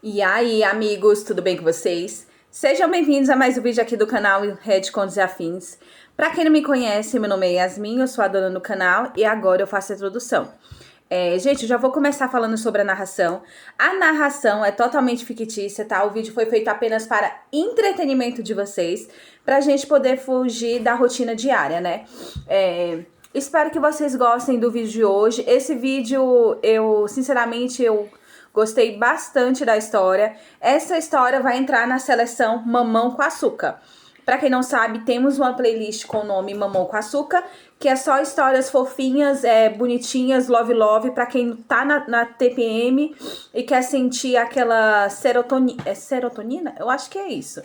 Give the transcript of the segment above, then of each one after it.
E aí, amigos, tudo bem com vocês? Sejam bem-vindos a mais um vídeo aqui do canal Red Contos e Afins. Pra quem não me conhece, meu nome é Yasmin, eu sou a dona do canal e agora eu faço a introdução. Gente, eu já vou começar falando sobre a narração. A narração é totalmente fictícia, tá? O vídeo foi feito apenas para entretenimento de vocês, pra gente poder fugir da rotina diária, né? Espero que vocês gostem do vídeo de hoje. Esse vídeo, sinceramente, eu gostei bastante da história. Essa história vai entrar na seleção Mamão com Açúcar. Pra quem não sabe, temos uma playlist com o nome Mamão com Açúcar, que é só histórias fofinhas, bonitinhas, love love, pra quem tá na TPM e quer sentir aquela serotonina. É serotonina? Eu acho que é isso.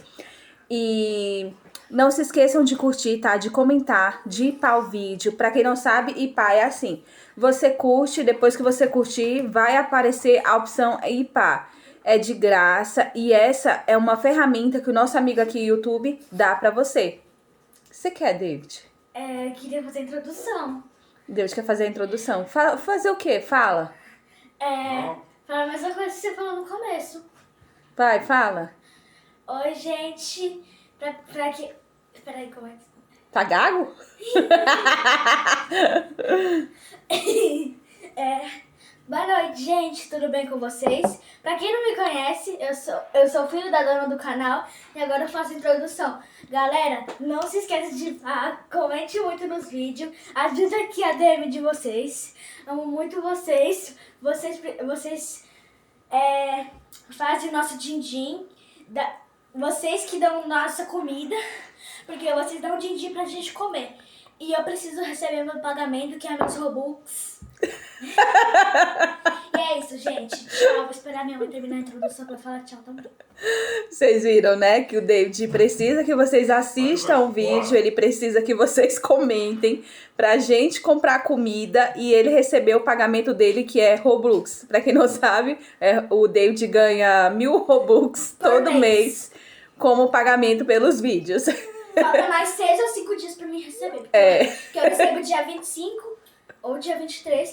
E não se esqueçam de curtir, tá? De comentar, de ipar o vídeo. Pra quem não sabe, ipar é assim. Você curte, depois que você curtir, vai aparecer a opção ipar. É de graça e essa é uma ferramenta que o nosso amigo aqui YouTube dá pra você. O que você quer, David? Queria fazer a introdução. David quer fazer a introdução. Fazer o quê? Fala. Falar a mesma coisa que você falou no começo. Vai, fala. Oi, gente. Pra que... Peraí, como é que... Tá gago? Boa noite, gente. Tudo bem com vocês? Pra quem não me conhece, eu sou filho da dona do canal e agora eu faço a introdução. Galera, não se esqueça de comente muito nos vídeos. Ajuda aqui a DM de vocês. Amo muito vocês. Vocês fazem nosso din-din. Vocês que dão nossa comida, porque vocês dão din-din pra gente comer. E eu preciso receber meu pagamento, que é meus Robux. E é isso, gente. Tchau. Vou esperar minha mãe terminar a introdução pra falar tchau também. Vocês viram, né, que o David precisa que vocês assistam o vídeo, ele precisa que vocês comentem pra gente comprar comida e ele receber o pagamento dele, que é Robux. Pra quem não sabe, o David ganha 1000 Robux todo mês como pagamento pelos vídeos. Falta mais 6 ou 5 dias pra mim receber. Que eu recebo dia 25 ou dia 23,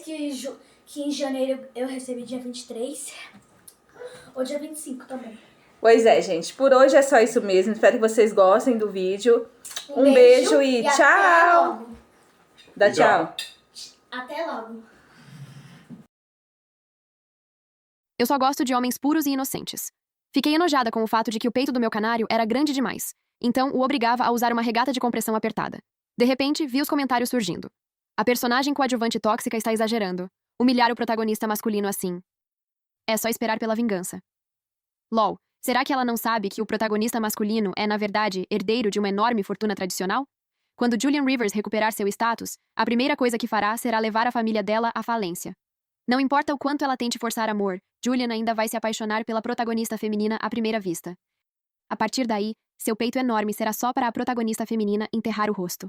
que em janeiro eu recebi dia 23. Ou dia 25 também. Pois é, gente. Por hoje é só isso mesmo. Espero que vocês gostem do vídeo. Um beijo e tchau! Até logo. Dá tchau. Até logo. Eu só gosto de homens puros e inocentes. Fiquei enojada com o fato de que o peito do meu canário era grande demais, então o obrigava a usar uma regata de compressão apertada. De repente, vi os comentários surgindo. A personagem coadjuvante tóxica está exagerando. Humilhar o protagonista masculino assim. É só esperar pela vingança. LOL, será que ela não sabe que o protagonista masculino é, na verdade, herdeiro de uma enorme fortuna tradicional? Quando Julian Rivers recuperar seu status, a primeira coisa que fará será levar a família dela à falência. Não importa o quanto ela tente forçar amor, Julian ainda vai se apaixonar pela protagonista feminina à primeira vista. A partir daí, seu peito enorme será só para a protagonista feminina enterrar o rosto.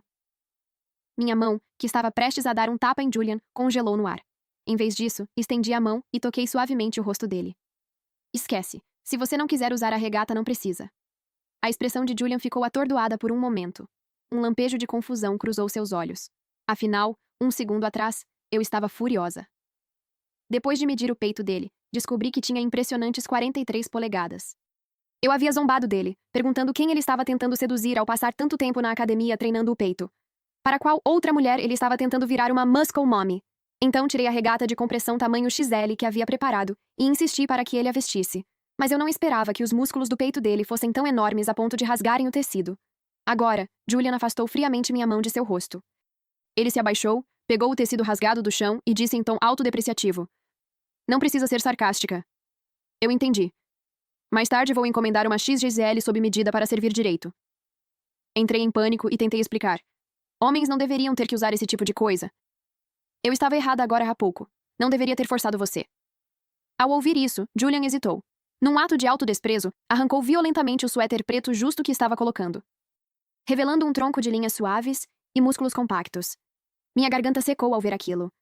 Minha mão, que estava prestes a dar um tapa em Julian, congelou no ar. Em vez disso, estendi a mão e toquei suavemente o rosto dele. Esquece. Se você não quiser usar a regata, não precisa. A expressão de Julian ficou atordoada por um momento. Um lampejo de confusão cruzou seus olhos. Afinal, um segundo atrás, eu estava furiosa. Depois de medir o peito dele, descobri que tinha impressionantes 43 polegadas. Eu havia zombado dele, perguntando quem ele estava tentando seduzir ao passar tanto tempo na academia treinando o peito. Para qual outra mulher ele estava tentando virar uma muscle mommy? Então tirei a regata de compressão tamanho XL que havia preparado e insisti para que ele a vestisse. Mas eu não esperava que os músculos do peito dele fossem tão enormes a ponto de rasgarem o tecido. Agora, Julian afastou friamente minha mão de seu rosto. Ele se abaixou, pegou o tecido rasgado do chão e disse em tom autodepreciativo: "Não precisa ser sarcástica." Eu entendi. Mais tarde vou encomendar uma XXL sob medida para servir direito. Entrei em pânico e tentei explicar. Homens não deveriam ter que usar esse tipo de coisa. Eu estava errada agora há pouco. Não deveria ter forçado você. Ao ouvir isso, Julian hesitou. Num ato de autodesprezo, arrancou violentamente o suéter preto justo que estava colocando, revelando um tronco de linhas suaves e músculos compactos. Minha garganta secou ao ver aquilo.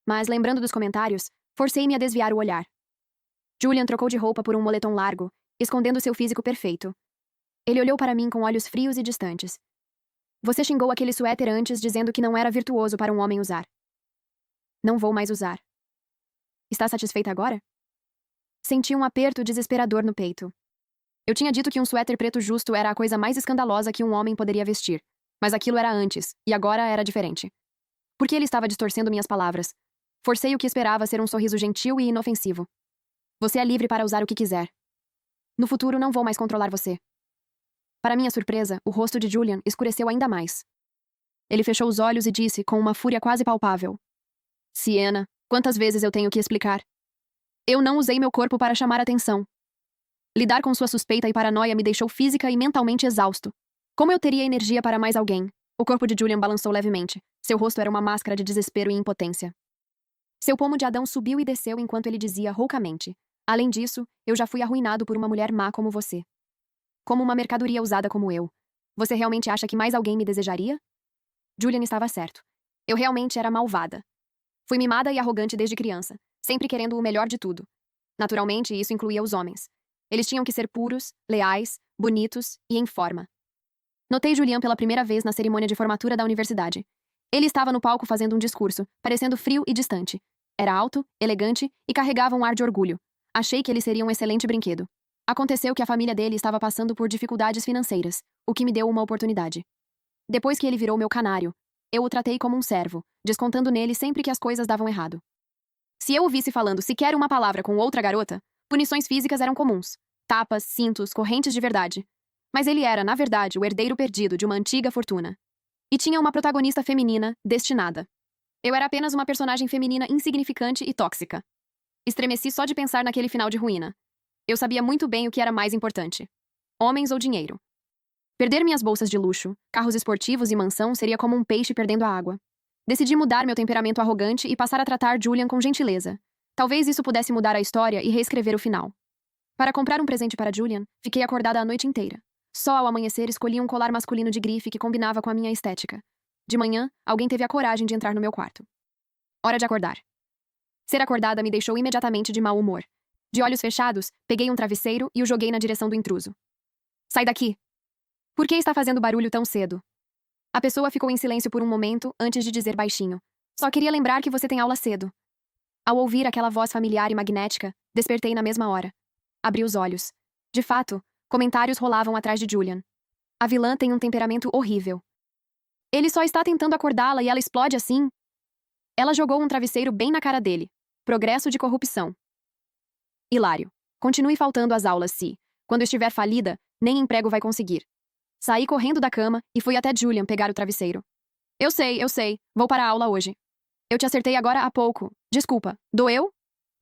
Mas, lembrando dos comentários, forcei-me a desviar o olhar. Julian trocou de roupa por um moletom largo, escondendo seu físico perfeito. Ele olhou para mim com olhos frios e distantes. Você xingou aquele suéter antes, dizendo que não era virtuoso para um homem usar. Não vou mais usar. Está satisfeita agora? Senti um aperto desesperador no peito. Eu tinha dito que um suéter preto justo era a coisa mais escandalosa que um homem poderia vestir. Mas aquilo era antes, e agora era diferente. Por que ele estava distorcendo minhas palavras? Forcei o que esperava ser um sorriso gentil e inofensivo. Você é livre para usar o que quiser. No futuro não vou mais controlar você. Para minha surpresa, o rosto de Julian escureceu ainda mais. Ele fechou os olhos e disse, com uma fúria quase palpável: Sienna, quantas vezes eu tenho que explicar? Eu não usei meu corpo para chamar atenção. Lidar com sua suspeita e paranoia me deixou física e mentalmente exausto. Como eu teria energia para mais alguém? O corpo de Julian balançou levemente. Seu rosto era uma máscara de desespero e impotência. Seu pomo de Adão subiu e desceu enquanto ele dizia roucamente: Além disso, eu já fui arruinado por uma mulher má como você. Como uma mercadoria usada como eu. Você realmente acha que mais alguém me desejaria? Julian estava certo. Eu realmente era malvada. Fui mimada e arrogante desde criança, sempre querendo o melhor de tudo. Naturalmente, isso incluía os homens. Eles tinham que ser puros, leais, bonitos e em forma. Notei Julian pela primeira vez na cerimônia de formatura da universidade. Ele estava no palco fazendo um discurso, parecendo frio e distante. Era alto, elegante e carregava um ar de orgulho. Achei que ele seria um excelente brinquedo. Aconteceu que a família dele estava passando por dificuldades financeiras, o que me deu uma oportunidade. Depois que ele virou meu canário, eu o tratei como um servo, descontando nele sempre que as coisas davam errado. Se eu o visse falando sequer uma palavra com outra garota, punições físicas eram comuns. Tapas, cintos, correntes de verdade. Mas ele era, na verdade, o herdeiro perdido de uma antiga fortuna. E tinha uma protagonista feminina destinada. Eu era apenas uma personagem feminina insignificante e tóxica. Estremeci só de pensar naquele final de ruína. Eu sabia muito bem o que era mais importante: homens ou dinheiro. Perder minhas bolsas de luxo, carros esportivos e mansão seria como um peixe perdendo a água. Decidi mudar meu temperamento arrogante e passar a tratar Julian com gentileza. Talvez isso pudesse mudar a história e reescrever o final. Para comprar um presente para Julian, fiquei acordada a noite inteira. Só ao amanhecer escolhi um colar masculino de grife que combinava com a minha estética. De manhã, alguém teve a coragem de entrar no meu quarto. Hora de acordar. Ser acordada me deixou imediatamente de mau humor. De olhos fechados, peguei um travesseiro e o joguei na direção do intruso. Sai daqui! Por que está fazendo barulho tão cedo? A pessoa ficou em silêncio por um momento antes de dizer baixinho: Só queria lembrar que você tem aula cedo. Ao ouvir aquela voz familiar e magnética, despertei na mesma hora. Abri os olhos. De fato, comentários rolavam atrás de Julian. A vilã tem um temperamento horrível. Ele só está tentando acordá-la e ela explode assim? Ela jogou um travesseiro bem na cara dele. Progresso de corrupção. Hilário. Continue faltando às aulas se, quando estiver falida, nem emprego vai conseguir. Saí correndo da cama e fui até Julian pegar o travesseiro. Eu sei. Vou para a aula hoje. Eu te acertei agora há pouco. Desculpa. Doeu?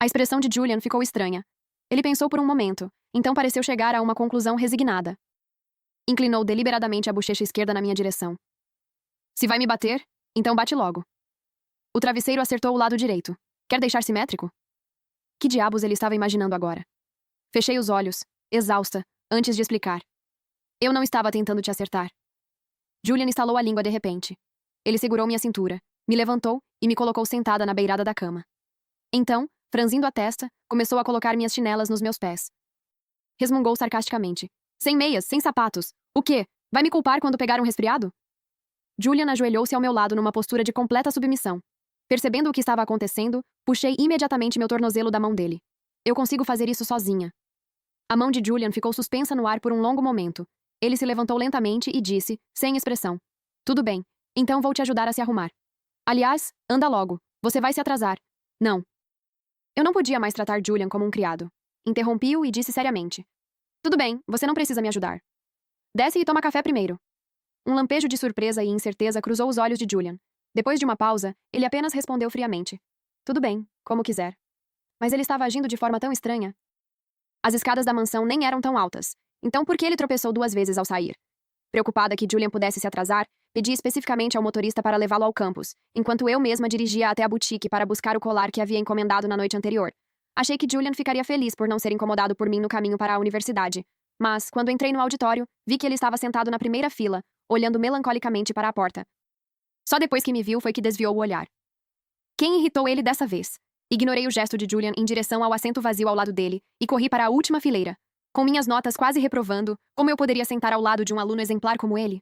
A expressão de Julian ficou estranha. Ele pensou por um momento, então pareceu chegar a uma conclusão resignada. Inclinou deliberadamente a bochecha esquerda na minha direção. Se vai me bater, então bate logo. O travesseiro acertou o lado direito. Quer deixar simétrico? Que diabos ele estava imaginando agora? Fechei os olhos, exausta, antes de explicar. Eu não estava tentando te acertar. Julian estalou a língua de repente. Ele segurou minha cintura, me levantou e me colocou sentada na beirada da cama. Então, franzindo a testa, começou a colocar minhas chinelas nos meus pés. Resmungou sarcasticamente. Sem meias, sem sapatos. O quê? Vai me culpar quando pegar um resfriado? Julian ajoelhou-se ao meu lado numa postura de completa submissão. Percebendo o que estava acontecendo, puxei imediatamente meu tornozelo da mão dele. Eu consigo fazer isso sozinha. A mão de Julian ficou suspensa no ar por um longo momento. Ele se levantou lentamente e disse, sem expressão: Tudo bem, então vou te ajudar a se arrumar. Aliás, anda logo, você vai se atrasar. Não. Eu não podia mais tratar Julian como um criado. Interrompi-o e disse seriamente: Tudo bem, você não precisa me ajudar. Desce e toma café primeiro. Um lampejo de surpresa e incerteza cruzou os olhos de Julian. Depois de uma pausa, ele apenas respondeu friamente: Tudo bem, como quiser. Mas ele estava agindo de forma tão estranha. As escadas da mansão nem eram tão altas, então por que ele tropeçou 2 vezes ao sair? Preocupada que Julian pudesse se atrasar, pedi especificamente ao motorista para levá-lo ao campus, enquanto eu mesma dirigia até a boutique para buscar o colar que havia encomendado na noite anterior. Achei que Julian ficaria feliz por não ser incomodado por mim no caminho para a universidade. Mas, quando entrei no auditório, vi que ele estava sentado na primeira fila, olhando melancolicamente para a porta. Só depois que me viu foi que desviou o olhar. Quem irritou ele dessa vez? Ignorei o gesto de Julian em direção ao assento vazio ao lado dele e corri para a última fileira. Com minhas notas quase reprovando, como eu poderia sentar ao lado de um aluno exemplar como ele?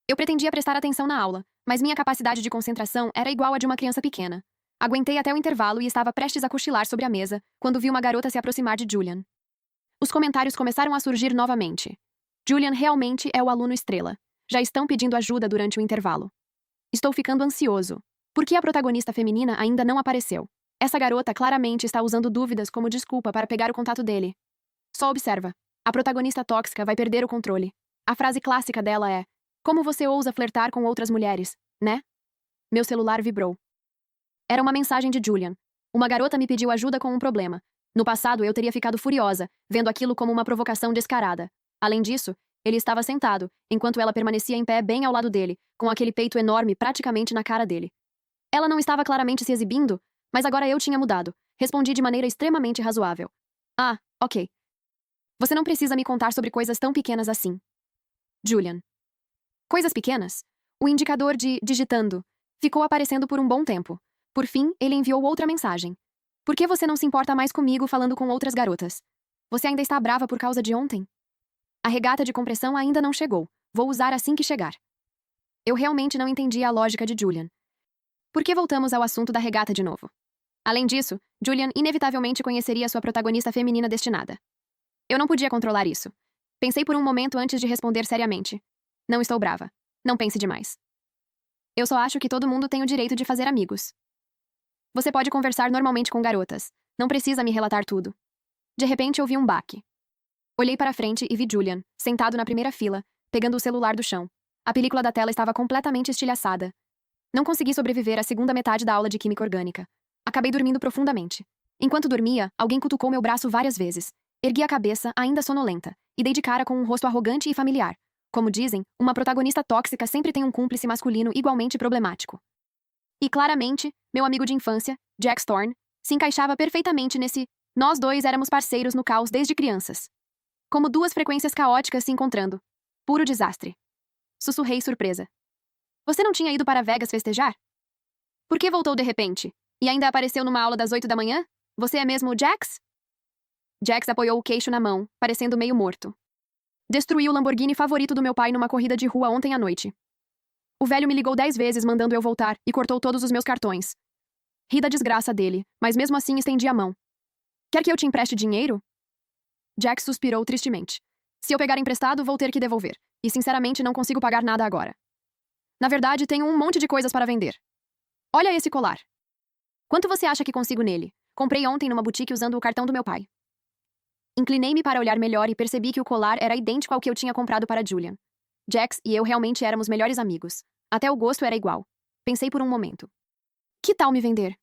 Eu pretendia prestar atenção na aula, mas minha capacidade de concentração era igual à de uma criança pequena. Aguentei até o intervalo e estava prestes a cochilar sobre a mesa, quando vi uma garota se aproximar de Julian. Os comentários começaram a surgir novamente. Julian realmente é o aluno estrela. Já estão pedindo ajuda durante o intervalo. Estou ficando ansioso. Por que a protagonista feminina ainda não apareceu? Essa garota claramente está usando dúvidas como desculpa para pegar o contato dele. Só observa. A protagonista tóxica vai perder o controle. A frase clássica dela é: como você ousa flertar com outras mulheres, né? Meu celular vibrou. Era uma mensagem de Julian. Uma garota me pediu ajuda com um problema. No passado, eu teria ficado furiosa, vendo aquilo como uma provocação descarada. Além disso, ele estava sentado, enquanto ela permanecia em pé bem ao lado dele, com aquele peito enorme praticamente na cara dele. Ela não estava claramente se exibindo, mas agora eu tinha mudado. Respondi de maneira extremamente razoável. Ah, ok. Você não precisa me contar sobre coisas tão pequenas assim. Julian. Coisas pequenas? O indicador de digitando ficou aparecendo por um bom tempo. Por fim, ele enviou outra mensagem. Por que você não se importa mais comigo falando com outras garotas? Você ainda está brava por causa de ontem? A regata de compressão ainda não chegou. Vou usar assim que chegar. Eu realmente não entendi a lógica de Julian. Por que voltamos ao assunto da regata de novo? Além disso, Julian inevitavelmente conheceria sua protagonista feminina destinada. Eu não podia controlar isso. Pensei por um momento antes de responder seriamente. Não estou brava. Não pense demais. Eu só acho que todo mundo tem o direito de fazer amigos. Você pode conversar normalmente com garotas. Não precisa me relatar tudo. De repente, ouvi um baque. Olhei para frente e vi Julian, sentado na primeira fila, pegando o celular do chão. A película da tela estava completamente estilhaçada. Não consegui sobreviver à segunda metade da aula de química orgânica. Acabei dormindo profundamente. Enquanto dormia, alguém cutucou meu braço várias vezes. Ergui a cabeça, ainda sonolenta, e dei de cara com um rosto arrogante e familiar. Como dizem, uma protagonista tóxica sempre tem um cúmplice masculino igualmente problemático. E claramente, meu amigo de infância, Jax Thorne, se encaixava perfeitamente nesse nós dois éramos parceiros no caos desde crianças. Como duas frequências caóticas se encontrando. Puro desastre. Sussurrei surpresa. Você não tinha ido para Vegas festejar? Por que voltou de repente? E ainda apareceu numa aula das 8 da manhã? Você é mesmo o Jax? Jax apoiou o queixo na mão, parecendo meio morto. Destruí o Lamborghini favorito do meu pai numa corrida de rua ontem à noite. O velho me ligou 10 vezes mandando eu voltar e cortou todos os meus cartões. Ri da desgraça dele, mas mesmo assim estendi a mão. Quer que eu te empreste dinheiro? Jax suspirou tristemente. Se eu pegar emprestado, vou ter que devolver. E sinceramente não consigo pagar nada agora. Na verdade, tenho um monte de coisas para vender. Olha esse colar. Quanto você acha que consigo nele? Comprei ontem numa boutique usando o cartão do meu pai. Inclinei-me para olhar melhor e percebi que o colar era idêntico ao que eu tinha comprado para Julian. Jax e eu realmente éramos melhores amigos. Até o gosto era igual. Pensei por um momento. Que tal me vender?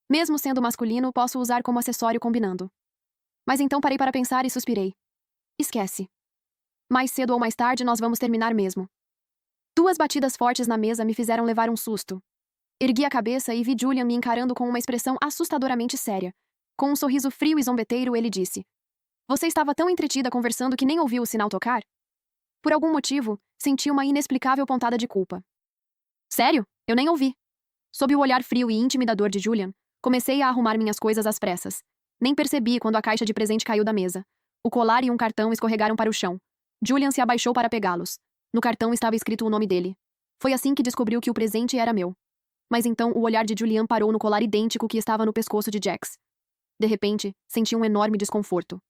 Mesmo sendo masculino, posso usar como acessório combinando. Mas então parei para pensar e suspirei. Esquece. Mais cedo ou mais tarde nós vamos terminar mesmo. 2 batidas fortes na mesa me fizeram levar um susto. Ergui a cabeça e vi Julian me encarando com uma expressão assustadoramente séria. Com um sorriso frio e zombeteiro, ele disse: Você estava tão entretida conversando que nem ouviu o sinal tocar? Por algum motivo, senti uma inexplicável pontada de culpa. Sério? Eu nem ouvi. Sob o olhar frio e intimidador de Julian, comecei a arrumar minhas coisas às pressas. Nem percebi quando a caixa de presente caiu da mesa. O colar e um cartão escorregaram para o chão. Julian se abaixou para pegá-los. No cartão estava escrito o nome dele. Foi assim que descobriu que o presente era meu. Mas então o olhar de Julian parou no colar idêntico que estava no pescoço de Jax. De repente, senti um enorme desconforto.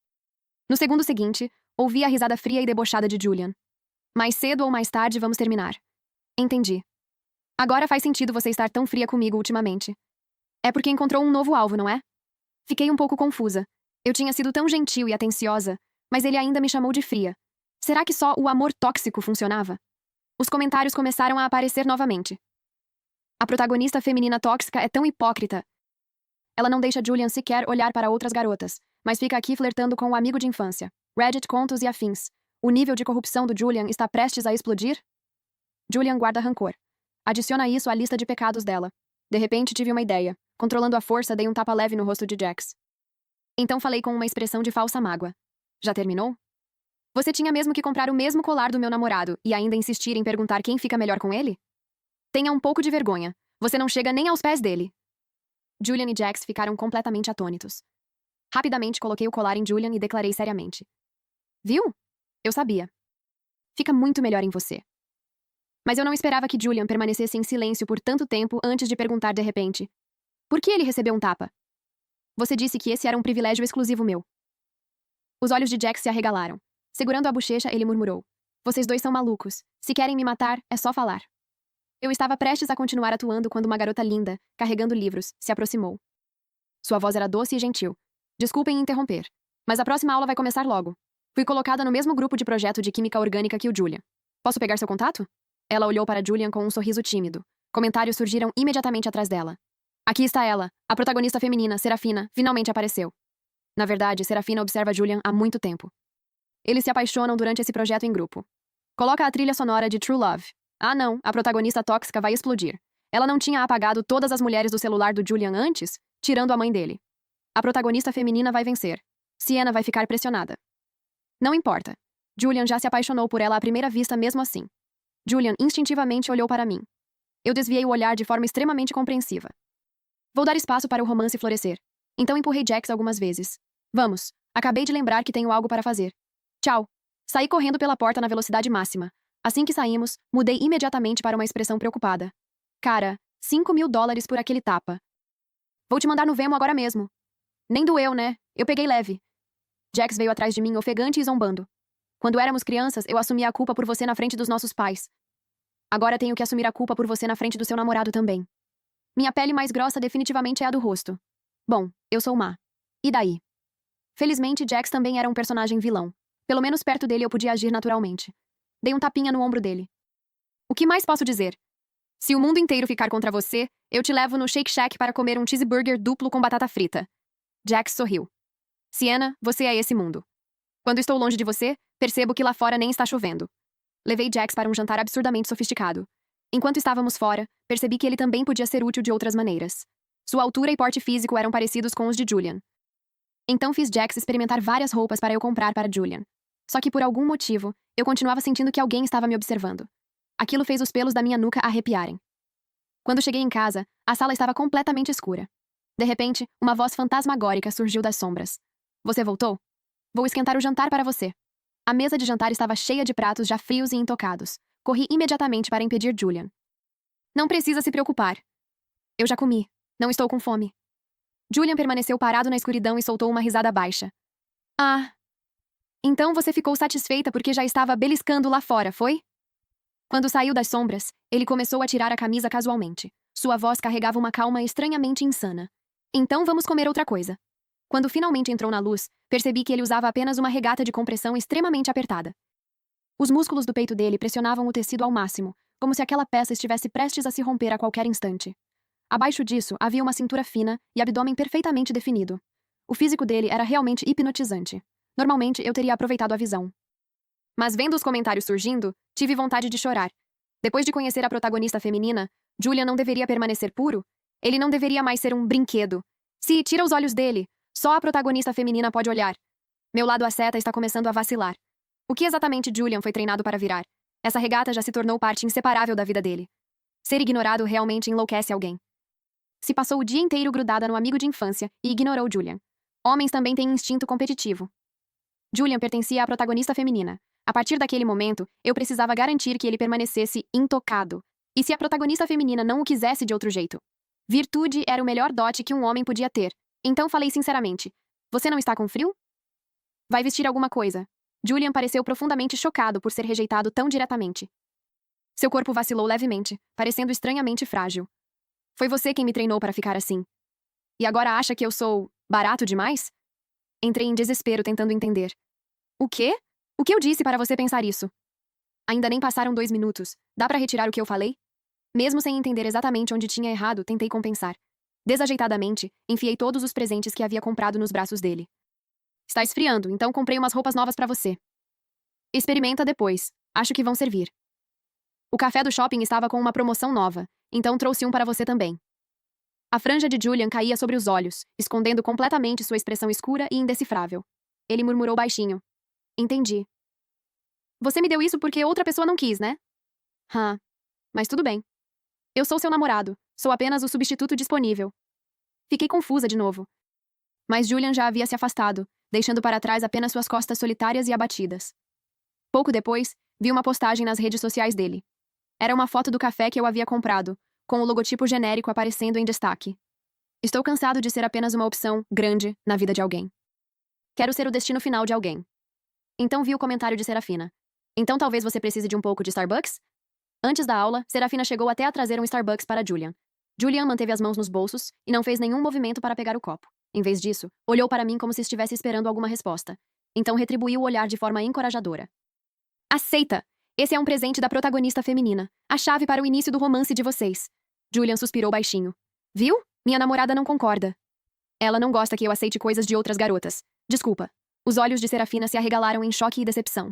No segundo seguinte, ouvi a risada fria e debochada de Julian. Mais cedo ou mais tarde vamos terminar. Entendi. Agora faz sentido você estar tão fria comigo ultimamente. É porque encontrou um novo alvo, não é? Fiquei um pouco confusa. Eu tinha sido tão gentil e atenciosa, mas ele ainda me chamou de fria. Será que só o amor tóxico funcionava? Os comentários começaram a aparecer novamente. A protagonista feminina tóxica é tão hipócrita. Ela não deixa Julian sequer olhar para outras garotas, mas fica aqui flertando com o amigo de infância. Reddit, contos e afins. O nível de corrupção do Julian está prestes a explodir? Julian guarda rancor. Adiciona isso à lista de pecados dela. De repente tive uma ideia. Controlando a força, dei um tapa leve no rosto de Jax. Então falei com uma expressão de falsa mágoa. Já terminou? Você tinha mesmo que comprar o mesmo colar do meu namorado e ainda insistir em perguntar quem fica melhor com ele? Tenha um pouco de vergonha. Você não chega nem aos pés dele. Julian e Jax ficaram completamente atônitos. Rapidamente coloquei o colar em Julian e declarei seriamente. Viu? Eu sabia. Fica muito melhor em você. Mas eu não esperava que Julian permanecesse em silêncio por tanto tempo antes de perguntar de repente. Por que ele recebeu um tapa? Você disse que esse era um privilégio exclusivo meu. Os olhos de Jax se arregalaram. Segurando a bochecha, ele murmurou. Vocês dois são malucos. Se querem me matar, é só falar. Eu estava prestes a continuar atuando quando uma garota linda, carregando livros, se aproximou. Sua voz era doce e gentil. Desculpem interromper, mas a próxima aula vai começar logo. Fui colocada no mesmo grupo de projeto de química orgânica que o Julian. Posso pegar seu contato? Ela olhou para Julian com um sorriso tímido. Comentários surgiram imediatamente atrás dela. Aqui está ela, a protagonista feminina, Serafina, finalmente apareceu. Na verdade, Serafina observa Julian há muito tempo. Eles se apaixonam durante esse projeto em grupo. Coloca a trilha sonora de True Love. Ah não, a protagonista tóxica vai explodir. Ela não tinha apagado todas as mulheres do celular do Julian antes, tirando a mãe dele. A protagonista feminina vai vencer. Sienna vai ficar pressionada. Não importa. Julian já se apaixonou por ela à primeira vista mesmo assim. Julian instintivamente olhou para mim. Eu desviei o olhar de forma extremamente compreensiva. Vou dar espaço para o romance florescer. Então empurrei Jax algumas vezes. Vamos. Acabei de lembrar que tenho algo para fazer. Tchau. Saí correndo pela porta na velocidade máxima. Assim que saímos, mudei imediatamente para uma expressão preocupada. Cara, $5.000 por aquele tapa. Vou te mandar no Venmo agora mesmo. Nem doeu, né? Eu peguei leve. Jax veio atrás de mim ofegante e zombando. Quando éramos crianças, eu assumia a culpa por você na frente dos nossos pais. Agora tenho que assumir a culpa por você na frente do seu namorado também. Minha pele mais grossa definitivamente é a do rosto. Bom, eu sou má. E daí? Felizmente, Jax também era um personagem vilão. Pelo menos perto dele eu podia agir naturalmente. Dei um tapinha no ombro dele. O que mais posso dizer? Se o mundo inteiro ficar contra você, eu te levo no Shake Shack para comer um cheeseburger duplo com batata frita. Jax sorriu. Sienna, você é esse mundo. Quando estou longe de você, percebo que lá fora nem está chovendo. Levei Jax para um jantar absurdamente sofisticado. Enquanto estávamos fora, percebi que ele também podia ser útil de outras maneiras. Sua altura e porte físico eram parecidos com os de Julian. Então fiz Jax experimentar várias roupas para eu comprar para Julian. Só que por algum motivo, eu continuava sentindo que alguém estava me observando. Aquilo fez os pelos da minha nuca arrepiarem. Quando cheguei em casa, a sala estava completamente escura. De repente, uma voz fantasmagórica surgiu das sombras. Você voltou? Vou esquentar o jantar para você. A mesa de jantar estava cheia de pratos já frios e intocados. Corri imediatamente para impedir Julian. Não precisa se preocupar. Eu já comi. Não estou com fome. Julian permaneceu parado na escuridão e soltou uma risada baixa. Ah. Então você ficou satisfeita porque já estava beliscando lá fora, foi? Quando saiu das sombras, ele começou a tirar a camisa casualmente. Sua voz carregava uma calma estranhamente insana. Então vamos comer outra coisa. Quando finalmente entrou na luz, percebi que ele usava apenas uma regata de compressão extremamente apertada. Os músculos do peito dele pressionavam o tecido ao máximo, como se aquela peça estivesse prestes a se romper a qualquer instante. Abaixo disso, havia uma cintura fina e abdômen perfeitamente definido. O físico dele era realmente hipnotizante. Normalmente, eu teria aproveitado a visão. Mas vendo os comentários surgindo, tive vontade de chorar. Depois de conhecer a protagonista feminina, Julian não deveria permanecer puro? Ele não deveria mais ser um brinquedo. Se tira os olhos dele, só a protagonista feminina pode olhar. Meu lado asceta está começando a vacilar. O que exatamente Julian foi treinado para virar? Essa regata já se tornou parte inseparável da vida dele. Ser ignorado realmente enlouquece alguém. Se passou o dia inteiro grudada no amigo de infância e ignorou Julian. Homens também têm instinto competitivo. Julian pertencia à protagonista feminina. A partir daquele momento, eu precisava garantir que ele permanecesse intocado. E se a protagonista feminina não o quisesse de outro jeito? Virtude era o melhor dote que um homem podia ter. Então falei sinceramente. Você não está com frio? Vai vestir alguma coisa. Julian pareceu profundamente chocado por ser rejeitado tão diretamente. Seu corpo vacilou levemente, parecendo estranhamente frágil. Foi você quem me treinou para ficar assim. E agora acha que eu sou barato demais? Entrei em desespero tentando entender. O quê? O que eu disse para você pensar isso? Ainda nem passaram 2 minutos. Dá para retirar o que eu falei? Mesmo sem entender exatamente onde tinha errado, tentei compensar. Desajeitadamente, enfiei todos os presentes que havia comprado nos braços dele. Está esfriando, então comprei umas roupas novas para você. Experimenta depois. Acho que vão servir. O café do shopping estava com uma promoção nova, então trouxe um para você também. A franja de Julian caía sobre os olhos, escondendo completamente sua expressão escura e indecifrável. Ele murmurou baixinho. Entendi. Você me deu isso porque outra pessoa não quis, né? Mas tudo bem. Eu sou seu namorado, sou apenas o substituto disponível. Fiquei confusa de novo. Mas Julian já havia se afastado, deixando para trás apenas suas costas solitárias e abatidas. Pouco depois, vi uma postagem nas redes sociais dele. Era uma foto do café que eu havia comprado, com o logotipo genérico aparecendo em destaque. Estou cansado de ser apenas uma opção grande na vida de alguém. Quero ser o destino final de alguém. Então vi o comentário de Serafina. Então talvez você precise de um pouco de Starbucks? Antes da aula, Serafina chegou até a trazer um Starbucks para Julian. Julian manteve as mãos nos bolsos e não fez nenhum movimento para pegar o copo. Em vez disso, olhou para mim como se estivesse esperando alguma resposta. Então retribuiu o olhar de forma encorajadora. Aceita! Esse é um presente da protagonista feminina. A chave para o início do romance de vocês. Julian suspirou baixinho. Viu? Minha namorada não concorda. Ela não gosta que eu aceite coisas de outras garotas. Desculpa. Os olhos de Serafina se arregalaram em choque e decepção.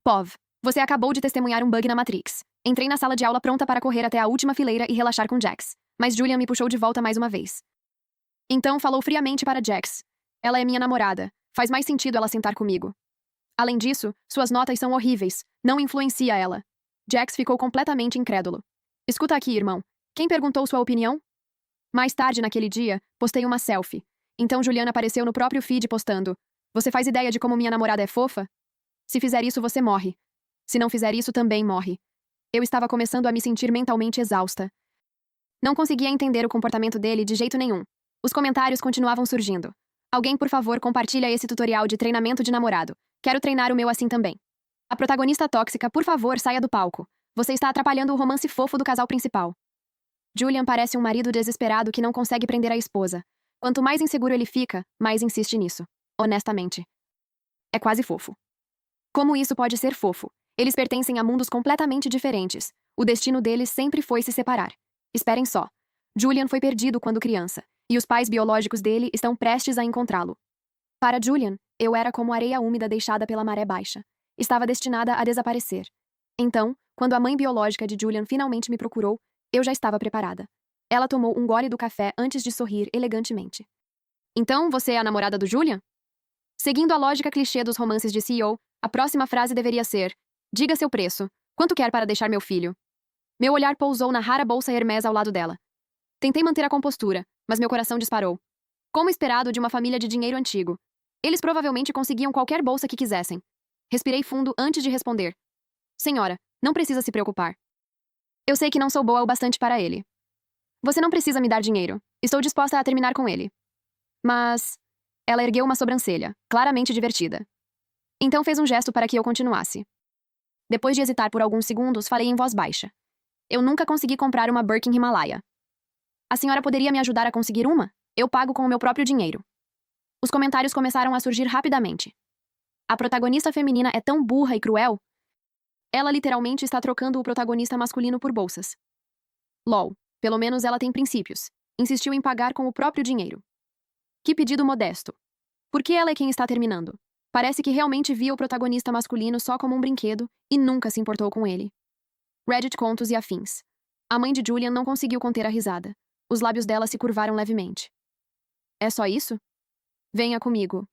Pov, você acabou de testemunhar um bug na Matrix. Entrei na sala de aula pronta para correr até a última fileira e relaxar com Jax. Mas Julian me puxou de volta mais uma vez. Então falou friamente para Jax. Ela é minha namorada. Faz mais sentido ela sentar comigo. Além disso, suas notas são horríveis. Não influencia ela. Jax ficou completamente incrédulo. Escuta aqui, irmão. Quem perguntou sua opinião? Mais tarde naquele dia, postei uma selfie. Então Juliana apareceu no próprio feed postando. Você faz ideia de como minha namorada é fofa? Se fizer isso, você morre. Se não fizer isso, também morre. Eu estava começando a me sentir mentalmente exausta. Não conseguia entender o comportamento dele de jeito nenhum. Os comentários continuavam surgindo. Alguém, por favor, compartilha esse tutorial de treinamento de namorado. Quero treinar o meu assim também. A protagonista tóxica, por favor, saia do palco. Você está atrapalhando o romance fofo do casal principal. Julian parece um marido desesperado que não consegue prender a esposa. Quanto mais inseguro ele fica, mais insiste nisso. Honestamente. É quase fofo. Como isso pode ser fofo? Eles pertencem a mundos completamente diferentes. O destino deles sempre foi se separar. Esperem só. Julian foi perdido quando criança, e os pais biológicos dele estão prestes a encontrá-lo. Para Julian, eu era como areia úmida deixada pela maré baixa. Estava destinada a desaparecer. Então, quando a mãe biológica de Julian finalmente me procurou, eu já estava preparada. Ela tomou um gole do café antes de sorrir elegantemente. Então, você é a namorada do Julian? Seguindo a lógica clichê dos romances de CEO, a próxima frase deveria ser: diga seu preço. Quanto quer para deixar meu filho? Meu olhar pousou na rara bolsa Hermès ao lado dela. Tentei manter a compostura, mas meu coração disparou. Como esperado de uma família de dinheiro antigo. Eles provavelmente conseguiam qualquer bolsa que quisessem. Respirei fundo antes de responder. Senhora, não precisa se preocupar. Eu sei que não sou boa o bastante para ele. Você não precisa me dar dinheiro. Estou disposta a terminar com ele. Mas... Ela ergueu uma sobrancelha, claramente divertida. Então fez um gesto para que eu continuasse. Depois de hesitar por alguns segundos, falei em voz baixa. Eu nunca consegui comprar uma Birkin Himalaya. A senhora poderia me ajudar a conseguir uma? Eu pago com o meu próprio dinheiro. Os comentários começaram a surgir rapidamente. A protagonista feminina é tão burra e cruel. Ela literalmente está trocando o protagonista masculino por bolsas. LOL, pelo menos ela tem princípios. Insistiu em pagar com o próprio dinheiro. Que pedido modesto. Por que ela é quem está terminando? Parece que realmente via o protagonista masculino só como um brinquedo e nunca se importou com ele. Reddit contos e afins. A mãe de Julian não conseguiu conter a risada. Os lábios dela se curvaram levemente. É só isso? Venha comigo.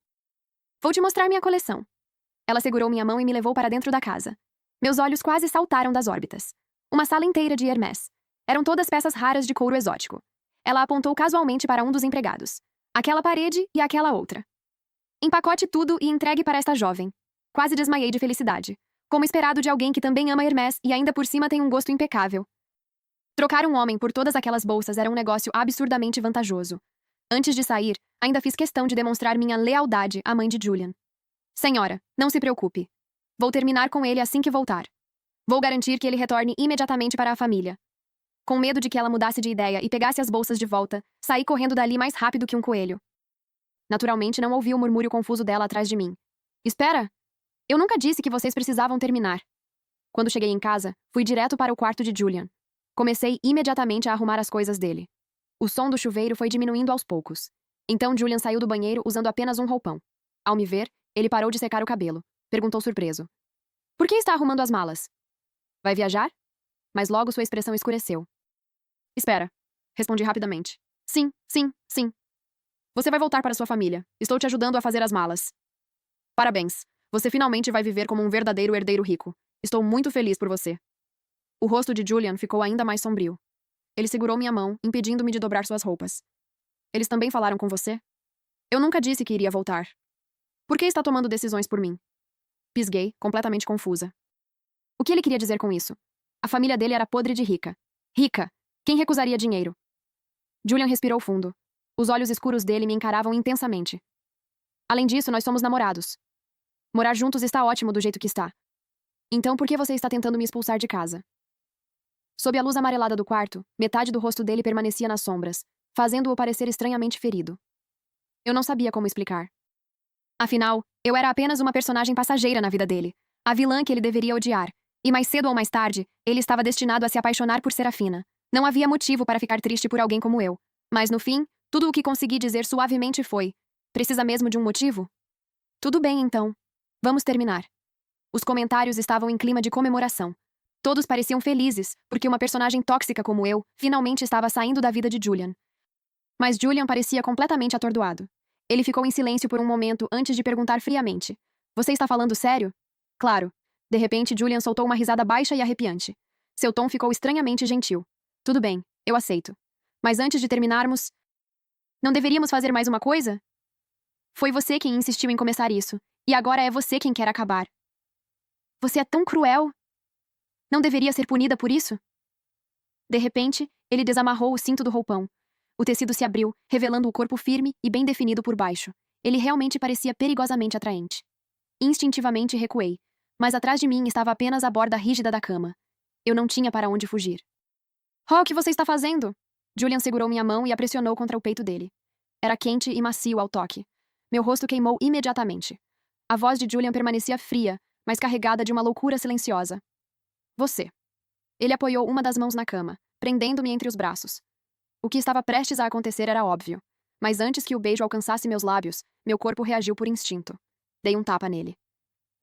Vou te mostrar minha coleção. Ela segurou minha mão e me levou para dentro da casa. Meus olhos quase saltaram das órbitas. Uma sala inteira de Hermès. Eram todas peças raras de couro exótico. Ela apontou casualmente para um dos empregados. Aquela parede e aquela outra. Empacote tudo e entregue para esta jovem. Quase desmaiei de felicidade. Como esperado de alguém que também ama Hermès e ainda por cima tem um gosto impecável. Trocar um homem por todas aquelas bolsas era um negócio absurdamente vantajoso. Antes de sair, ainda fiz questão de demonstrar minha lealdade à mãe de Julian. Senhora, não se preocupe. Vou terminar com ele assim que voltar. Vou garantir que ele retorne imediatamente para a família. Com medo de que ela mudasse de ideia e pegasse as bolsas de volta, saí correndo dali mais rápido que um coelho. Naturalmente, não ouvi o murmúrio confuso dela atrás de mim. Espera! Eu nunca disse que vocês precisavam terminar. Quando cheguei em casa, fui direto para o quarto de Julian. Comecei imediatamente a arrumar as coisas dele. O som do chuveiro foi diminuindo aos poucos. Então Julian saiu do banheiro usando apenas um roupão. Ao me ver, ele parou de secar o cabelo. Perguntou surpreso. Por que está arrumando as malas? Vai viajar? Mas logo sua expressão escureceu. Espera. Respondi rapidamente. Sim, sim, sim. Você vai voltar para sua família. Estou te ajudando a fazer as malas. Parabéns. Você finalmente vai viver como um verdadeiro herdeiro rico. Estou muito feliz por você. O rosto de Julian ficou ainda mais sombrio. Ele segurou minha mão, impedindo-me de dobrar suas roupas. Eles também falaram com você? Eu nunca disse que iria voltar. Por que está tomando decisões por mim? Pisguei, completamente confusa. O que ele queria dizer com isso? A família dele era podre de rica. Rica! Quem recusaria dinheiro? Julian respirou fundo. Os olhos escuros dele me encaravam intensamente. Além disso, nós somos namorados. Morar juntos está ótimo do jeito que está. Então, por que você está tentando me expulsar de casa? Sob a luz amarelada do quarto, metade do rosto dele permanecia nas sombras, fazendo-o parecer estranhamente ferido. Eu não sabia como explicar. Afinal, eu era apenas uma personagem passageira na vida dele, a vilã que ele deveria odiar, e mais cedo ou mais tarde, ele estava destinado a se apaixonar por Serafina. Não havia motivo para ficar triste por alguém como eu, mas no fim, tudo o que consegui dizer suavemente foi: precisa mesmo de um motivo? Tudo bem, então. Vamos terminar. Os comentários estavam em clima de comemoração. Todos pareciam felizes, porque uma personagem tóxica como eu finalmente estava saindo da vida de Julian. Mas Julian parecia completamente atordoado. Ele ficou em silêncio por um momento antes de perguntar friamente: você está falando sério? Claro. De repente, Julian soltou uma risada baixa e arrepiante. Seu tom ficou estranhamente gentil. Tudo bem, eu aceito. Mas antes de terminarmos, não deveríamos fazer mais uma coisa? Foi você quem insistiu em começar isso, e agora é você quem quer acabar. Você é tão cruel. Não deveria ser punida por isso? De repente, ele desamarrou o cinto do roupão. O tecido se abriu, revelando o corpo firme e bem definido por baixo. Ele realmente parecia perigosamente atraente. Instintivamente recuei, mas atrás de mim estava apenas a borda rígida da cama. Eu não tinha para onde fugir. Oh, o que você está fazendo? Julian segurou minha mão e a pressionou contra o peito dele. Era quente e macio ao toque. Meu rosto queimou imediatamente. A voz de Julian permanecia fria, mas carregada de uma loucura silenciosa. Você. Ele apoiou uma das mãos na cama, prendendo-me entre os braços. O que estava prestes a acontecer era óbvio, mas antes que o beijo alcançasse meus lábios, meu corpo reagiu por instinto. Dei um tapa nele.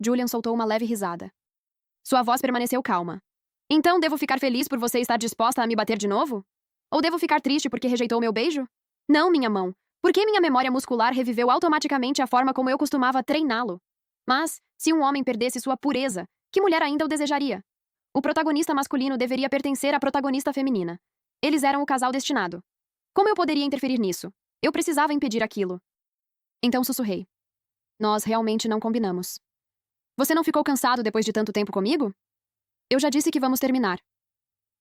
Julian soltou uma leve risada. Sua voz permaneceu calma. Então devo ficar feliz por você estar disposta a me bater de novo? Ou devo ficar triste porque rejeitou meu beijo? Não, minha mão. Porque minha memória muscular reviveu automaticamente a forma como eu costumava treiná-lo. Mas, se um homem perdesse sua pureza, que mulher ainda o desejaria? O protagonista masculino deveria pertencer à protagonista feminina. Eles eram o casal destinado. Como eu poderia interferir nisso? Eu precisava impedir aquilo. Então sussurrei. Nós realmente não combinamos. Você não ficou cansado depois de tanto tempo comigo? Eu já disse que vamos terminar.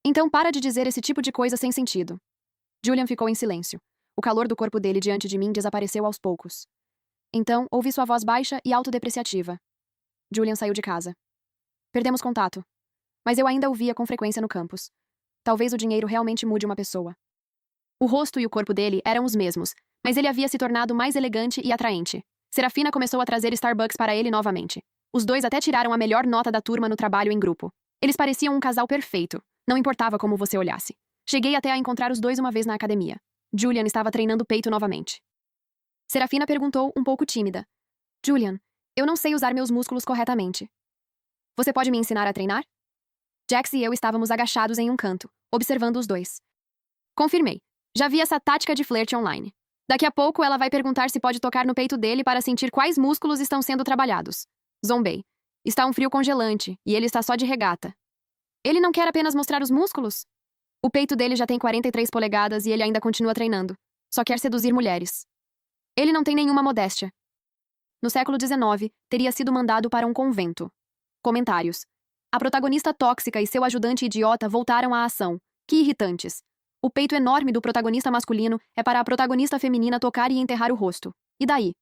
Então para de dizer esse tipo de coisa sem sentido. Julian ficou em silêncio. O calor do corpo dele diante de mim desapareceu aos poucos. Então, ouvi sua voz baixa e autodepreciativa. Julian saiu de casa. Perdemos contato. Mas eu ainda o via com frequência no campus. Talvez o dinheiro realmente mude uma pessoa. O rosto e o corpo dele eram os mesmos, mas ele havia se tornado mais elegante e atraente. Serafina começou a trazer Starbucks para ele novamente. Os dois até tiraram a melhor nota da turma no trabalho em grupo. Eles pareciam um casal perfeito. Não importava como você olhasse. Cheguei até a encontrar os dois uma vez na academia. Julian estava treinando peito novamente. Serafina perguntou, um pouco tímida. Julian, eu não sei usar meus músculos corretamente. Você pode me ensinar a treinar? Jax e eu estávamos agachados em um canto, observando os dois. Confirmei. Já vi essa tática de flerte online. Daqui a pouco ela vai perguntar se pode tocar no peito dele para sentir quais músculos estão sendo trabalhados. Zombei. Está um frio congelante, e ele está só de regata. Ele não quer apenas mostrar os músculos? O peito dele já tem 43 polegadas e ele ainda continua treinando. Só quer seduzir mulheres. Ele não tem nenhuma modéstia. No século XIX, teria sido mandado para um convento. Comentários. A protagonista tóxica e seu ajudante idiota voltaram à ação. Que irritantes. O peito enorme do protagonista masculino é para a protagonista feminina tocar e enterrar o rosto. E daí?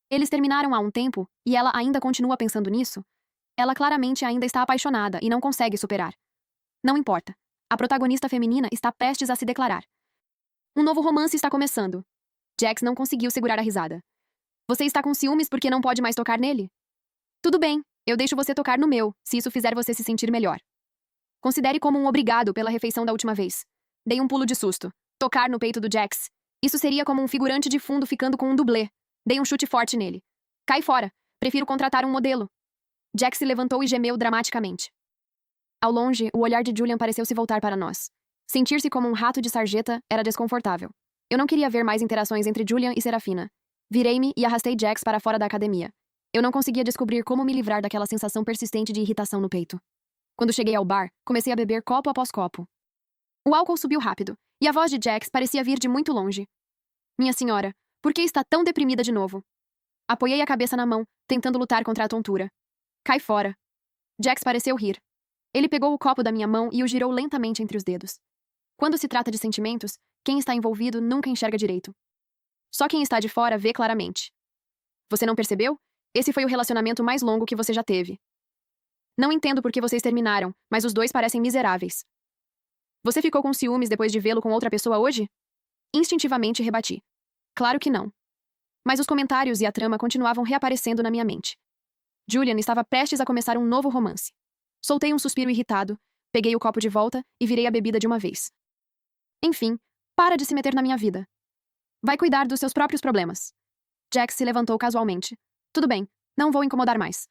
Eles terminaram há um tempo, e ela ainda continua pensando nisso? Ela claramente ainda está apaixonada e não consegue superar. Não importa. A protagonista feminina está prestes a se declarar. Um novo romance está começando. Jax não conseguiu segurar a risada. Você está com ciúmes porque não pode mais tocar nele? Tudo bem, eu deixo você tocar no meu, se isso fizer você se sentir melhor. Considere como um obrigado pela refeição da última vez. Dei um pulo de susto. Tocar no peito do Jax. Isso seria como um figurante de fundo ficando com um dublê. Dei um chute forte nele. Cai fora. Prefiro contratar um modelo. Jax se levantou e gemeu dramaticamente. Ao longe, o olhar de Julian pareceu se voltar para nós. Sentir-se como um rato de sarjeta era desconfortável. Eu não queria ver mais interações entre Julian e Serafina. Virei-me e arrastei Jax para fora da academia. Eu não conseguia descobrir como me livrar daquela sensação persistente de irritação no peito. Quando cheguei ao bar, comecei a beber copo após copo. O álcool subiu rápido, e a voz de Jax parecia vir de muito longe. Minha senhora, por que está tão deprimida de novo? Apoiei a cabeça na mão, tentando lutar contra a tontura. Cai fora. Jax pareceu rir. Ele pegou o copo da minha mão e o girou lentamente entre os dedos. Quando se trata de sentimentos, quem está envolvido nunca enxerga direito. Só quem está de fora vê claramente. Você não percebeu? Esse foi o relacionamento mais longo que você já teve. Não entendo por que vocês terminaram, mas os dois parecem miseráveis. Você ficou com ciúmes depois de vê-lo com outra pessoa hoje? Instintivamente rebati. Claro que não. Mas os comentários e a trama continuavam reaparecendo na minha mente. Julian estava prestes a começar um novo romance. Soltei um suspiro irritado, peguei o copo de volta e virei a bebida de uma vez. Enfim, para de se meter na minha vida. Vai cuidar dos seus próprios problemas. Jax se levantou casualmente. Tudo bem, não vou incomodar mais.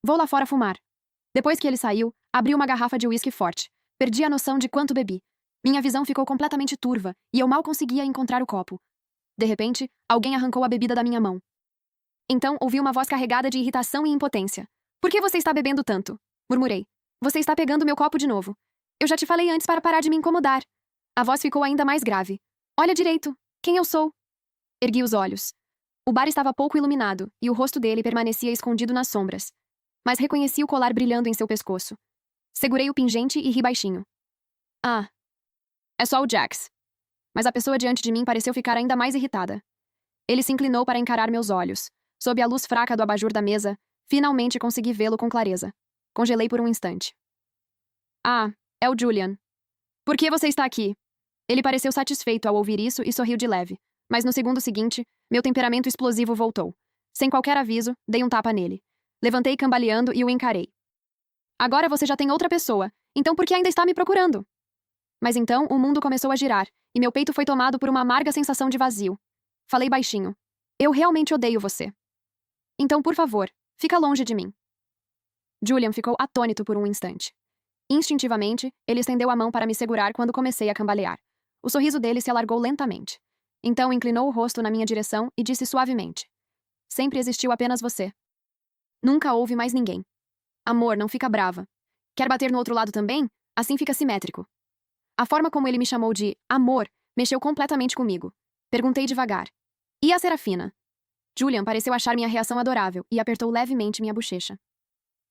Vou lá fora fumar. Depois que ele saiu, abri uma garrafa de uísque forte. Perdi a noção de quanto bebi. Minha visão ficou completamente turva e eu mal conseguia encontrar o copo. De repente, alguém arrancou a bebida da minha mão. Então, ouvi uma voz carregada de irritação e impotência. Por que você está bebendo tanto? Murmurei. Você está pegando meu copo de novo. Eu já te falei antes para parar de me incomodar. A voz ficou ainda mais grave. Olha direito. Quem eu sou? Ergui os olhos. O bar estava pouco iluminado e o rosto dele permanecia escondido nas sombras. Mas reconheci o colar brilhando em seu pescoço. Segurei o pingente e ri baixinho. Ah. É só o Jax. Mas a pessoa diante de mim pareceu ficar ainda mais irritada. Ele se inclinou para encarar meus olhos. Sob a luz fraca do abajur da mesa, finalmente consegui vê-lo com clareza. Congelei por um instante. Ah, é o Julian. Por que você está aqui? Ele pareceu satisfeito ao ouvir isso e sorriu de leve. Mas no segundo seguinte, meu temperamento explosivo voltou. Sem qualquer aviso, dei um tapa nele. Levantei cambaleando e o encarei. Agora você já tem outra pessoa, então por que ainda está me procurando? Mas então o mundo começou a girar, e meu peito foi tomado por uma amarga sensação de vazio. Falei baixinho. Eu realmente odeio você. Então, por favor, fica longe de mim. Julian ficou atônito por um instante. Instintivamente, ele estendeu a mão para me segurar quando comecei a cambalear. O sorriso dele se alargou lentamente. Então inclinou o rosto na minha direção e disse suavemente. Sempre existiu apenas você. Nunca houve mais ninguém. Amor, não fica brava. Quer bater no outro lado também? Assim fica simétrico. A forma como ele me chamou de amor mexeu completamente comigo. Perguntei devagar. E a Serafina? Julian pareceu achar minha reação adorável e apertou levemente minha bochecha.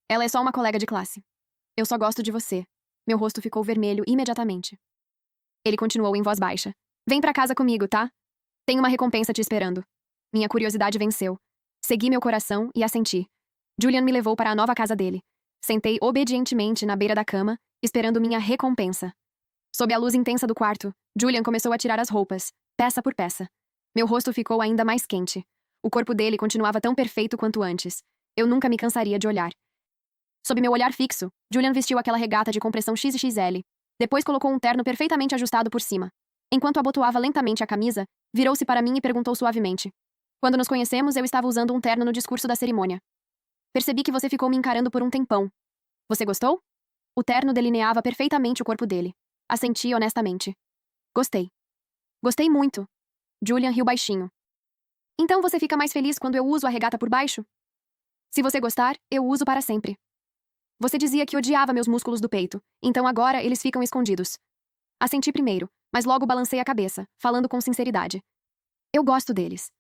Ela é só uma colega de classe. Eu só gosto de você. Meu rosto ficou vermelho imediatamente. Ele continuou em voz baixa. Vem pra casa comigo, tá? Tem uma recompensa te esperando. Minha curiosidade venceu. Segui meu coração e assenti. Julian me levou para a nova casa dele. Sentei obedientemente na beira da cama, esperando minha recompensa. Sob a luz intensa do quarto, Julian começou a tirar as roupas, peça por peça. Meu rosto ficou ainda mais quente. O corpo dele continuava tão perfeito quanto antes. Eu nunca me cansaria de olhar. Sob meu olhar fixo, Julian vestiu aquela regata de compressão XXL. Depois colocou um terno perfeitamente ajustado por cima. Enquanto abotoava lentamente a camisa, virou-se para mim e perguntou suavemente. Quando nos conhecemos, eu estava usando um terno no discurso da cerimônia. Percebi que você ficou me encarando por um tempão. Você gostou? O terno delineava perfeitamente o corpo dele. Assenti honestamente. Gostei. Gostei muito. Julian riu baixinho. Então você fica mais feliz quando eu uso a regata por baixo? Se você gostar, eu uso para sempre. Você dizia que odiava meus músculos do peito, então agora eles ficam escondidos. Assenti primeiro, mas logo balancei a cabeça, falando com sinceridade. Eu gosto deles.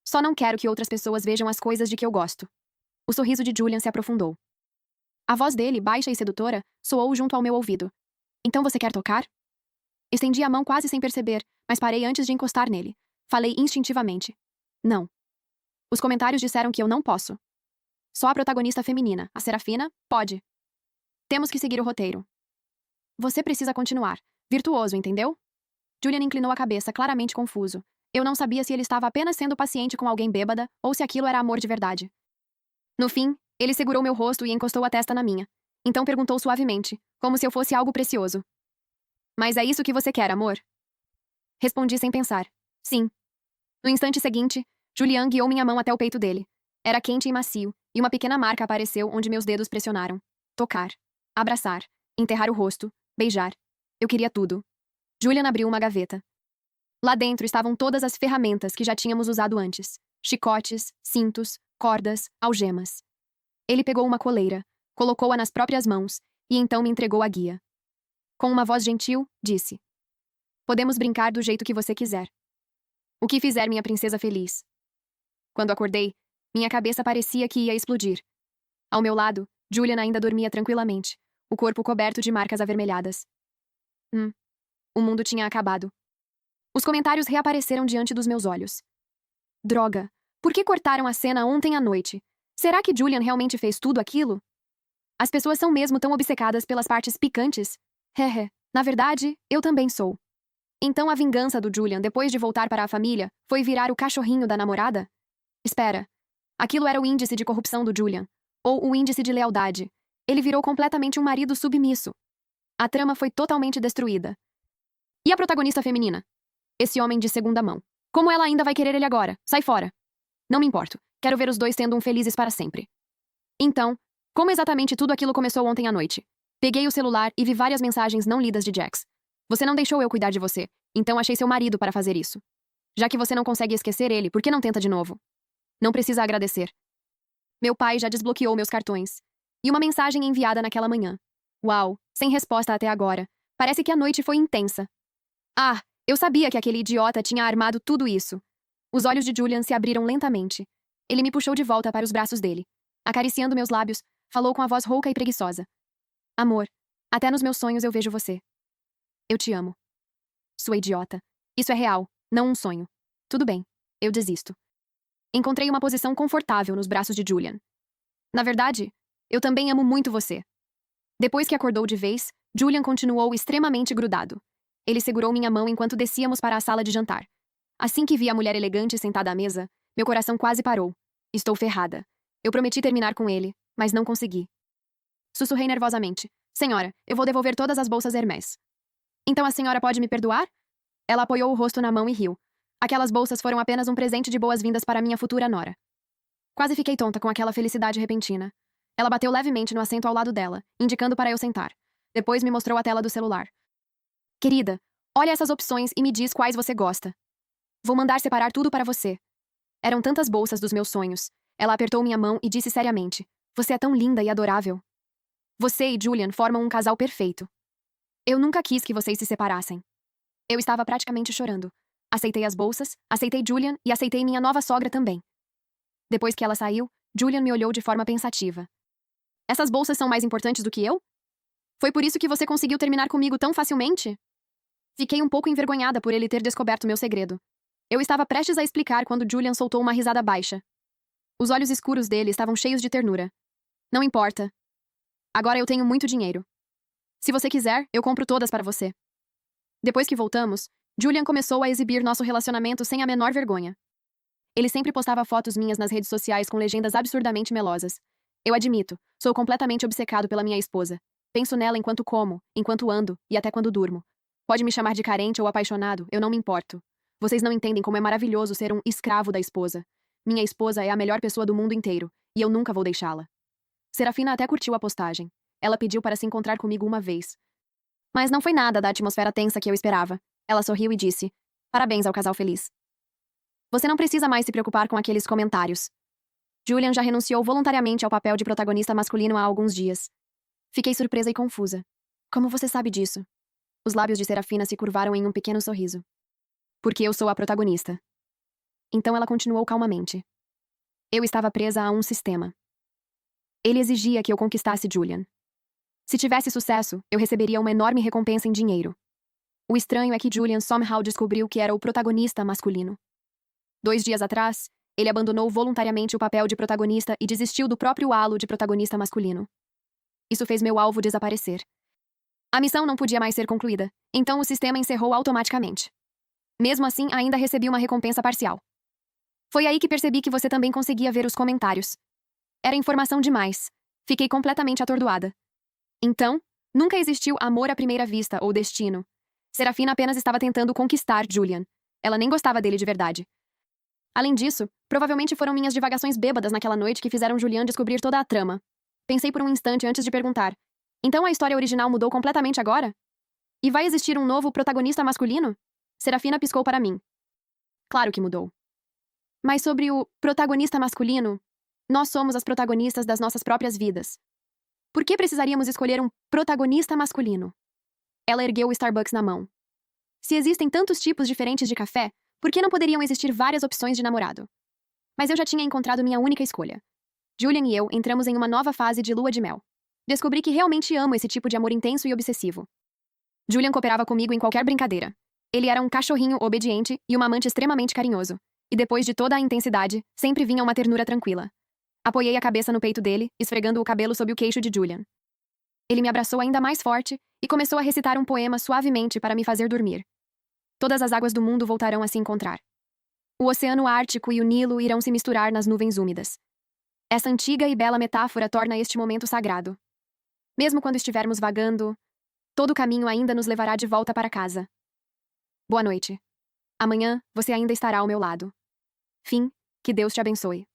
Só não quero que outras pessoas vejam as coisas de que eu gosto. O sorriso de Julian se aprofundou. A voz dele, baixa e sedutora, soou junto ao meu ouvido. Então você quer tocar? Estendi a mão quase sem perceber, mas parei antes de encostar nele. Falei instintivamente. Não. Os comentários disseram que eu não posso. Só a protagonista feminina, a Serafina, pode. Temos que seguir o roteiro. Você precisa continuar. Virtuoso, entendeu? Julian inclinou a cabeça, claramente confuso. Eu não sabia se ele estava apenas sendo paciente com alguém bêbada ou se aquilo era amor de verdade. No fim, ele segurou meu rosto e encostou a testa na minha. Então perguntou suavemente, como se eu fosse algo precioso. Mas é isso que você quer, amor? Respondi sem pensar. Sim. No instante seguinte, Julian guiou minha mão até o peito dele. Era quente e macio, e uma pequena marca apareceu onde meus dedos pressionaram. Tocar. Abraçar. Enterrar o rosto. Beijar. Eu queria tudo. Julian abriu uma gaveta. Lá dentro estavam todas as ferramentas que já tínhamos usado antes. Chicotes, cintos, cordas, algemas. Ele pegou uma coleira, colocou-a nas próprias mãos, e então me entregou a guia. Com uma voz gentil, disse. Podemos brincar do jeito que você quiser. O que fizer minha princesa feliz. Quando acordei, minha cabeça parecia que ia explodir. Ao meu lado, Julian ainda dormia tranquilamente, o corpo coberto de marcas avermelhadas. O mundo tinha acabado. Os comentários reapareceram diante dos meus olhos. Droga. Por que cortaram a cena ontem à noite? Será que Julian realmente fez tudo aquilo? As pessoas são mesmo tão obcecadas pelas partes picantes? Hehe. Na verdade, eu também sou. Então a vingança do Julian depois de voltar para a família foi virar o cachorrinho da namorada? Espera. Aquilo era o índice de corrupção do Julian. Ou o índice de lealdade. Ele virou completamente um marido submisso. A trama foi totalmente destruída. E a protagonista feminina? Esse homem de segunda mão. Como ela ainda vai querer ele agora? Sai fora. Não me importo. Quero ver os dois tendo um felizes para sempre. Então, como exatamente tudo aquilo começou ontem à noite? Peguei o celular e vi várias mensagens não lidas de Jax. Você não deixou eu cuidar de você, então achei seu marido para fazer isso. Já que você não consegue esquecer ele, por que não tenta de novo? Não precisa agradecer. Meu pai já desbloqueou meus cartões. E uma mensagem enviada naquela manhã. Uau, sem resposta até agora. Parece que a noite foi intensa. Ah, eu sabia que aquele idiota tinha armado tudo isso. Os olhos de Julian se abriram lentamente. Ele me puxou de volta para os braços dele. Acariciando meus lábios, falou com a voz rouca e preguiçosa. Amor, até nos meus sonhos eu vejo você. Eu te amo. Sua idiota. Isso é real, não um sonho. Tudo bem, eu desisto. Encontrei uma posição confortável nos braços de Julian. Na verdade, eu também amo muito você. Depois que acordou de vez, Julian continuou extremamente grudado. Ele segurou minha mão enquanto descíamos para a sala de jantar. Assim que vi a mulher elegante sentada à mesa, meu coração quase parou. Estou ferrada. Eu prometi terminar com ele, mas não consegui. Sussurrei nervosamente. Senhora, eu vou devolver todas as bolsas Hermès. Então a senhora pode me perdoar? Ela apoiou o rosto na mão e riu. Aquelas bolsas foram apenas um presente de boas-vindas para minha futura nora. Quase fiquei tonta com aquela felicidade repentina. Ela bateu levemente no assento ao lado dela, indicando para eu sentar. Depois me mostrou a tela do celular. Querida, olha essas opções e me diz quais você gosta. Vou mandar separar tudo para você. Eram tantas bolsas dos meus sonhos. Ela apertou minha mão e disse seriamente. Você é tão linda e adorável. Você e Julian formam um casal perfeito. Eu nunca quis que vocês se separassem. Eu estava praticamente chorando. Aceitei as bolsas, aceitei Julian e aceitei minha nova sogra também. Depois que ela saiu, Julian me olhou de forma pensativa. Essas bolsas são mais importantes do que eu? Foi por isso que você conseguiu terminar comigo tão facilmente? Fiquei um pouco envergonhada por ele ter descoberto meu segredo. Eu estava prestes a explicar quando Julian soltou uma risada baixa. Os olhos escuros dele estavam cheios de ternura. Não importa. Agora eu tenho muito dinheiro. Se você quiser, eu compro todas para você. Depois que voltamos, Julian começou a exibir nosso relacionamento sem a menor vergonha. Ele sempre postava fotos minhas nas redes sociais com legendas absurdamente melosas. Eu admito, sou completamente obcecado pela minha esposa. Penso nela enquanto como, enquanto ando e até quando durmo. Pode me chamar de carente ou apaixonado, eu não me importo. Vocês não entendem como é maravilhoso ser um escravo da esposa. Minha esposa é a melhor pessoa do mundo inteiro, e eu nunca vou deixá-la. Serafina até curtiu a postagem. Ela pediu para se encontrar comigo uma vez. Mas não foi nada da atmosfera tensa que eu esperava. Ela sorriu e disse, parabéns ao casal feliz. Você não precisa mais se preocupar com aqueles comentários. Julian já renunciou voluntariamente ao papel de protagonista masculino há alguns dias. Fiquei surpresa e confusa. Como você sabe disso? Os lábios de Serafina se curvaram em um pequeno sorriso. Porque eu sou a protagonista. Então ela continuou calmamente. Eu estava presa a um sistema. Ele exigia que eu conquistasse Julian. Se tivesse sucesso, eu receberia uma enorme recompensa em dinheiro. O estranho é que Julian somehow descobriu que era o protagonista masculino. 2 dias atrás, ele abandonou voluntariamente o papel de protagonista e desistiu do próprio halo de protagonista masculino. Isso fez meu alvo desaparecer. A missão não podia mais ser concluída, então o sistema encerrou automaticamente. Mesmo assim, ainda recebi uma recompensa parcial. Foi aí que percebi que você também conseguia ver os comentários. Era informação demais. Fiquei completamente atordoada. Então, nunca existiu amor à primeira vista ou destino. Serafina apenas estava tentando conquistar Julian. Ela nem gostava dele de verdade. Além disso, provavelmente foram minhas divagações bêbadas naquela noite que fizeram Julian descobrir toda a trama. Pensei por um instante antes de perguntar. Então a história original mudou completamente agora? E vai existir um novo protagonista masculino? Serafina piscou para mim. Claro que mudou. Mas sobre o protagonista masculino, nós somos as protagonistas das nossas próprias vidas. Por que precisaríamos escolher um protagonista masculino? Ela ergueu o Starbucks na mão. Se existem tantos tipos diferentes de café, por que não poderiam existir várias opções de namorado? Mas eu já tinha encontrado minha única escolha. Julian e eu entramos em uma nova fase de lua de mel. Descobri que realmente amo esse tipo de amor intenso e obsessivo. Julian cooperava comigo em qualquer brincadeira. Ele era um cachorrinho obediente e um amante extremamente carinhoso. E depois de toda a intensidade, sempre vinha uma ternura tranquila. Apoiei a cabeça no peito dele, esfregando o cabelo sob o queixo de Julian. Ele me abraçou ainda mais forte e começou a recitar um poema suavemente para me fazer dormir. Todas as águas do mundo voltarão a se encontrar. O Oceano Ártico e o Nilo irão se misturar nas nuvens úmidas. Essa antiga e bela metáfora torna este momento sagrado. Mesmo quando estivermos vagando, todo o caminho ainda nos levará de volta para casa. Boa noite. Amanhã você ainda estará ao meu lado. Fim, que Deus te abençoe.